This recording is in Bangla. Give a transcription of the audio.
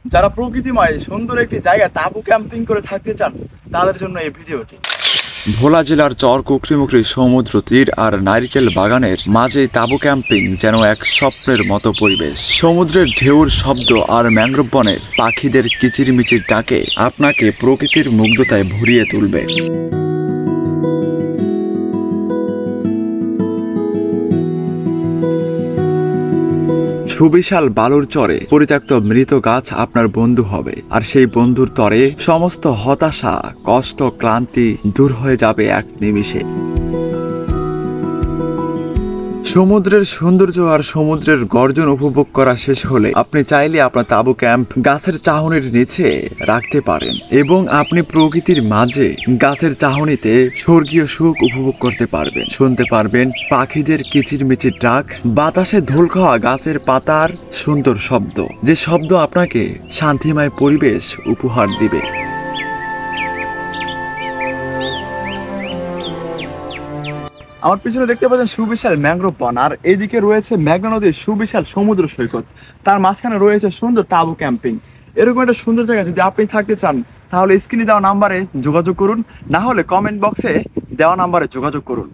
যারা প্রকৃতিময় সুন্দর একটি জায়গায় তাঁবু ক্যাম্পিং করে থাকতে চান তাদের জন্য এই ভিডিওটি। ভোলা জেলার চর কুকরিমুকরি সমুদ্র তীর আর নারিকেল বাগানের মাঝে তাঁবু ক্যাম্পিং যেন এক স্বপ্নের মতো পরিবেশ। সমুদ্রের ঢেউর শব্দ আর ম্যানগ্রোভ বনের পাখিদের কিচিরমিচির ডাকে আপনাকে প্রকৃতির মুগ্ধতায় ভরিয়ে তুলবে। সুবিশাল বালুর চরে পরিত্যক্ত মৃত গাছ আপনার বন্ধু হবে, আর সেই বন্ধুর তরে সমস্ত হতাশা, কষ্ট, ক্লান্তি দূর হয়ে যাবে এক নিমিষে। সমুদ্রের সৌন্দর্য আর সমুদ্রের গর্জন উপভোগ করা শেষ হলে আপনি চাইলে আপনার তাঁবু ক্যাম্প গাছের চাহনির নিচে রাখতে পারেন এবং আপনি প্রকৃতির মাঝে গাছের চাহনিতে স্বর্গীয় সুখ উপভোগ করতে পারবেন। শুনতে পারবেন পাখিদের কিচিরমিচির ডাক, বাতাসে ধুল খাওয়া গাছের পাতার সুন্দর শব্দ, যে শব্দ আপনাকে শান্তিময় পরিবেশ উপহার দিবে। আমার পিছনে দেখতে পাচ্ছেন সুবিশাল ম্যানগ্রোভ বন, আর এইদিকে রয়েছে মেঘনা নদীর সুবিশাল সমুদ্র সৈকত। তার মাঝখানে রয়েছে সুন্দর তাঁবু ক্যাম্পিং। এরকম একটা সুন্দর জায়গা যদি আপনি থাকতে চান তাহলে স্ক্রিনে দেওয়া নাম্বারে যোগাযোগ করুন, না হলে কমেন্ট বক্সে দেওয়া নাম্বারে যোগাযোগ করুন।